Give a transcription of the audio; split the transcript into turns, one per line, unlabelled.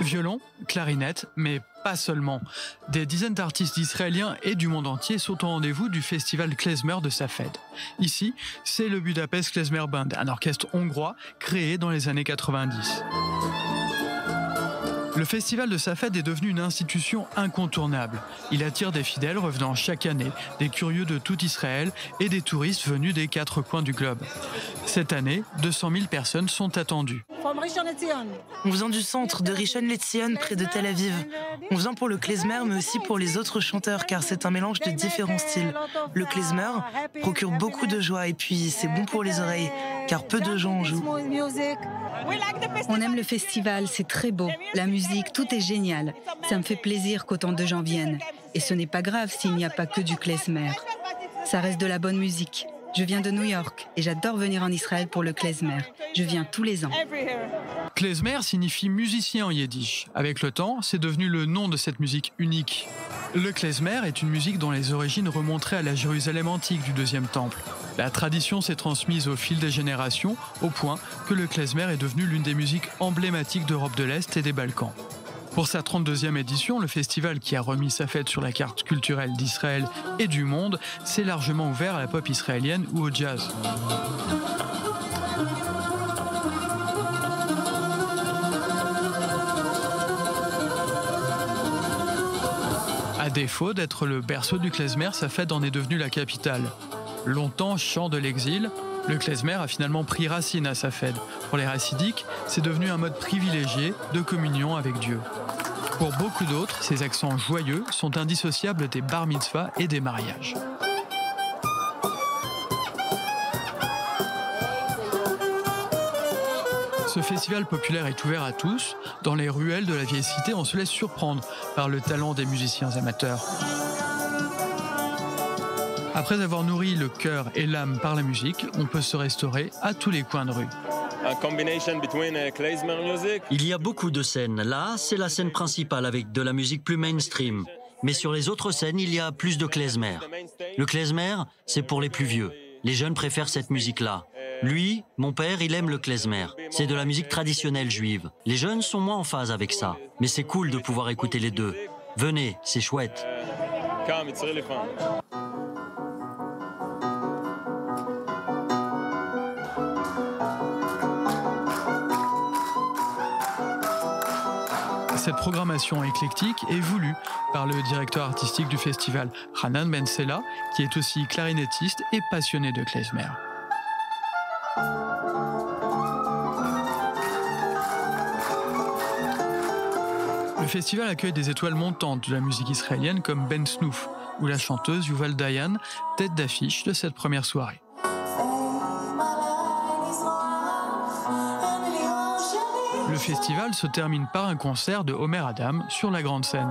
Violon, clarinette, mais pas seulement. Des dizaines d'artistes israéliens et du monde entier sont au rendez-vous du festival klezmer de Safed. Ici, c'est le Budapest Klezmer Band, un orchestre hongrois créé dans les années 90. Le festival de Safed est devenu une institution incontournable. Il attire des fidèles revenant chaque année, des curieux de tout Israël et des touristes venus des 4 coins du globe. Cette année, 200 000 personnes sont attendues.
On vient du centre de Rishon LeZion, près de Tel Aviv. On vient pour le klezmer, mais aussi pour les autres chanteurs, car c'est un mélange de différents styles. Le klezmer procure beaucoup de joie et puis c'est bon pour les oreilles, car peu de gens en jouent.
On aime le festival, c'est très beau. La musique, tout est génial. Ça me fait plaisir qu'autant de gens viennent. Et ce n'est pas grave s'il n'y a pas que du klezmer. Ça reste de la bonne musique. Je viens de New York et j'adore venir en Israël pour le klezmer. Je viens tous les ans.
Klezmer signifie musicien en yiddish. Avec le temps, c'est devenu le nom de cette musique unique. Le klezmer est une musique dont les origines remonteraient à la Jérusalem antique du Deuxième Temple. La tradition s'est transmise au fil des générations, au point que le klezmer est devenu l'une des musiques emblématiques d'Europe de l'Est et des Balkans. Pour sa 32e édition, le festival qui a remis sa fête sur la carte culturelle d'Israël et du monde s'est largement ouvert à la pop israélienne ou au jazz. À défaut d'être le berceau du klezmer, Safed en est devenu la capitale. Longtemps chant de l'exil, le klezmer a finalement pris racine à Safed. Pour les Hassidiques, c'est devenu un mode privilégié de communion avec Dieu. Pour beaucoup d'autres, ces accents joyeux sont indissociables des bar mitzvahs et des mariages. Ce festival populaire est ouvert à tous. Dans les ruelles de la vieille cité, on se laisse surprendre par le talent des musiciens amateurs. Après avoir nourri le cœur et l'âme par la musique, on peut se restaurer à tous les coins de rue.
Il y a beaucoup de scènes. Là, c'est la scène principale avec de la musique plus mainstream. Mais sur les autres scènes, il y a plus de klezmer. Le klezmer, c'est pour les plus vieux. Les jeunes préfèrent cette musique-là. Lui, mon père, il aime le klezmer. C'est de la musique traditionnelle juive. Les jeunes sont moins en phase avec ça. Mais c'est cool de pouvoir écouter les deux. Venez, c'est chouette.
Cette programmation éclectique est voulue par le directeur artistique du festival, Hanan Ben Sela, qui est aussi clarinettiste et passionné de klezmer. Le festival accueille des étoiles montantes de la musique israélienne comme Ben Snouf ou la chanteuse Yuval Dayan, tête d'affiche de cette première soirée. Le festival se termine par un concert de Omer Adam sur la grande scène.